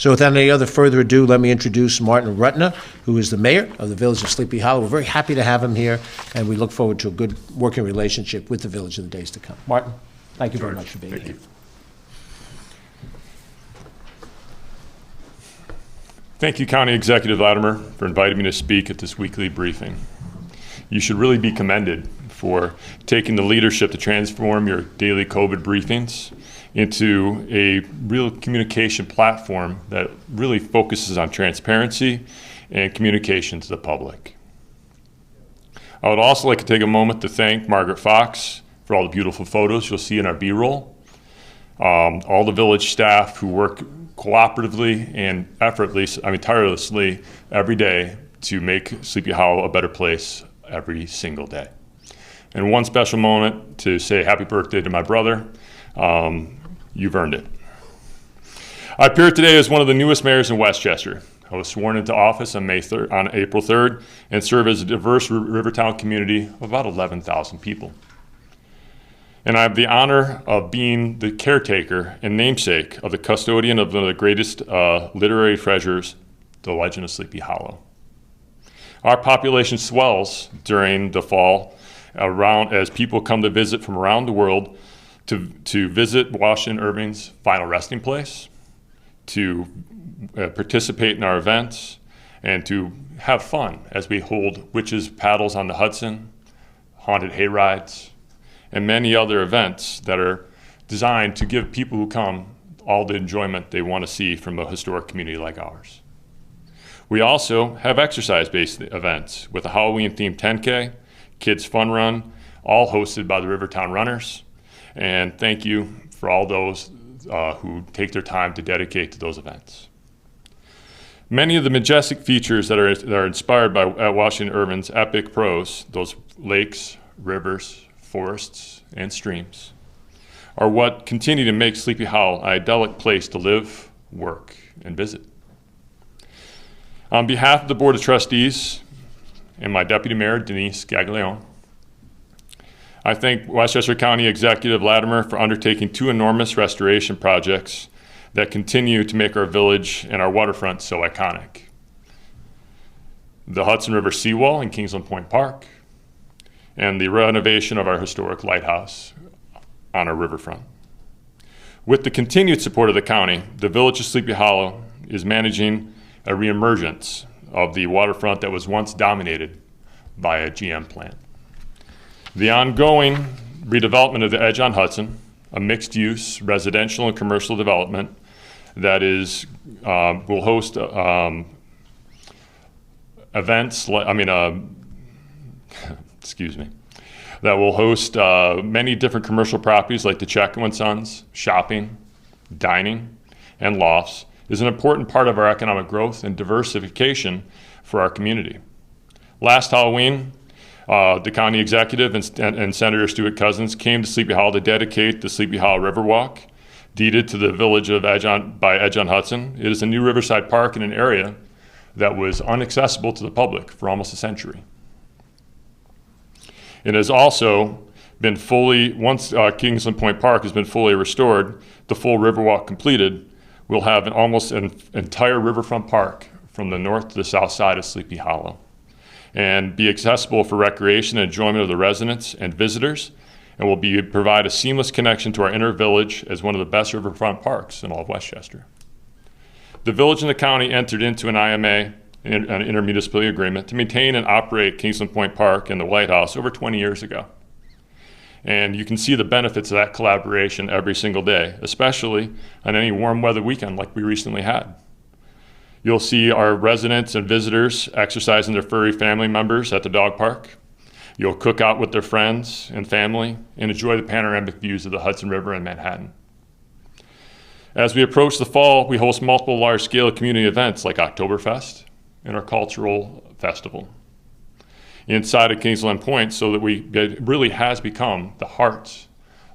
So without any other further ado, let me introduce Martin Rutyna, who is the mayor of the Village of Sleepy Hollow. We're very happy to have him here, and we look forward to a good working relationship with the village in the days to come. Martin, thank you very much for being here. Thank you, County Executive Latimer, for inviting me to speak at this weekly briefing. You should really be commended for taking the leadership to transform your daily COVID briefings into a real communication platform that really focuses on transparency and communication to the public. I would also like to take a moment to thank Margaret Fox for all the beautiful photos you'll see in our B-roll, all the village staff who work cooperatively and tirelessly every day to make Sleepy Hollow a better place every single day. And one special moment to say happy birthday to my brother. You've earned it. I appear today as one of the newest mayors in Westchester. I was sworn into office on April 3rd and serve as a diverse Rivertown community of about 11,000 people. And I have the honor of being the caretaker and namesake of the custodian of one of the greatest literary treasures, the Legend of Sleepy Hollow. Our population swells during the fall as people come to visit from around the world to visit Washington Irving's final resting place, to participate in our events, and to have fun as we hold witches' paddles on the Hudson, haunted hay rides, and many other events that are designed to give people who come all the enjoyment they want to see from a historic community like ours. We also have exercise-based events with a Halloween-themed 10K, Kids Fun Run, all hosted by the Rivertown Runners. And thank you for all those who take their time to dedicate to those events. Many of the majestic features that are inspired by Washington Irving's epic prose, those lakes, rivers, forests, and streams, are what continue to make Sleepy Hollow an idyllic place to live, work, and visit. On behalf of the Board of Trustees and my Deputy Mayor, Denise Gaglione, I thank Westchester County Executive Latimer for undertaking two enormous restoration projects that continue to make our village and our waterfront so iconic. The Hudson River Seawall in Kingsland Point Park, and the renovation of our historic lighthouse on our riverfront. With the continued support of the county, the Village of Sleepy Hollow is managing a reemergence of the waterfront that was once dominated by a GM plant. The ongoing redevelopment of the Edge on Hudson, a mixed-use residential and commercial development that will host that will host many different commercial properties like the Checkman Sons, shopping, dining, and lofts, is an important part of our economic growth and diversification for our community. Last Halloween, the county executive and Senator Stuart Cousins came to Sleepy Hollow to dedicate the Sleepy Hollow Riverwalk, deeded to the village of Edge on Hudson. It is a new riverside park in an area that was inaccessible to the public for almost a century. It has also been once Kingsland Point Park has been fully restored, the full Riverwalk completed, we'll have almost an entire riverfront park from the north to the south side of Sleepy Hollow, and be accessible for recreation and enjoyment of the residents and visitors, and will provide a seamless connection to our inner village as one of the best riverfront parks in all of Westchester. The village and the county entered into an IMA, an intermunicipal agreement, to maintain and operate Kingsland Point Park and the lighthouse over 20 years ago. And you can see the benefits of that collaboration every single day, especially on any warm weather weekend like we recently had. You'll see our residents and visitors exercising their furry family members at the dog park. You'll cook out with their friends and family and enjoy the panoramic views of the Hudson River and Manhattan. As we approach the fall, we host multiple large-scale community events like Oktoberfest and our cultural festival inside of Kingsland Point, so that it really has become the heart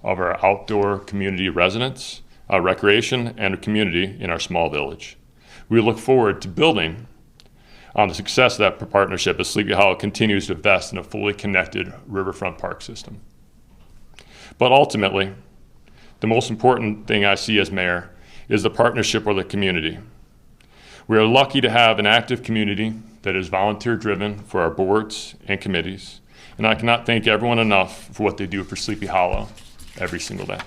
of our outdoor community residents, recreation, and community in our small village. We look forward to building on the success of that partnership as Sleepy Hollow continues to invest in a fully connected riverfront park system. But ultimately, the most important thing I see as mayor is the partnership with the community. We are lucky to have an active community that is volunteer-driven for our boards and committees, and I cannot thank everyone enough for what they do for Sleepy Hollow every single day.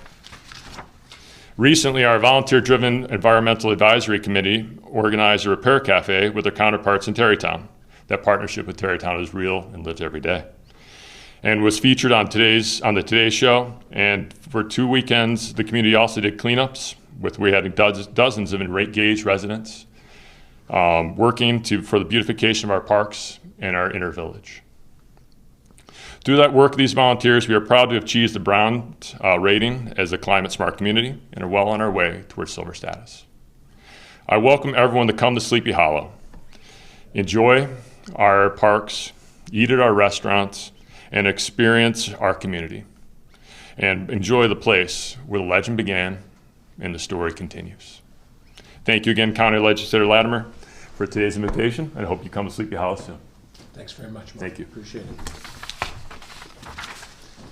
Recently, our volunteer-driven Environmental Advisory Committee organized a repair cafe with their counterparts in Tarrytown. That partnership with Tarrytown is real and lived every day, and was featured on the Today Show. And for 2 weekends, the community also did cleanups. We had dozens of engaged residents working for the beautification of our parks and our inner village. Through that work of these volunteers, we are proud to have achieved the Brown rating as a climate smart community and are well on our way towards silver status. I welcome everyone to come to Sleepy Hollow, enjoy our parks, eat at our restaurants, and experience our community, and enjoy the place where the legend began and the story continues. Thank you again, County Legislator Latimer, for today's invitation, and I hope you come to Sleepy Hollow soon. Thanks very much, Mark. Thank you. Appreciate it.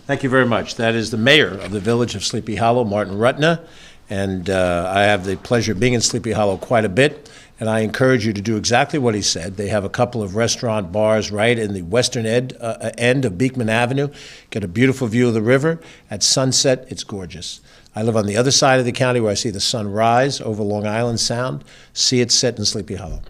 Thank you very much. That is the mayor of the village of Sleepy Hollow, Martin Rutyna, and I have the pleasure of being in Sleepy Hollow quite a bit, and I encourage you to do exactly what he said. They have a couple of restaurant bars right in the western end of Beekman Avenue. Get a beautiful view of the river. At sunset, it's gorgeous. I live on the other side of the county where I see the sun rise over Long Island Sound, see it set in Sleepy Hollow.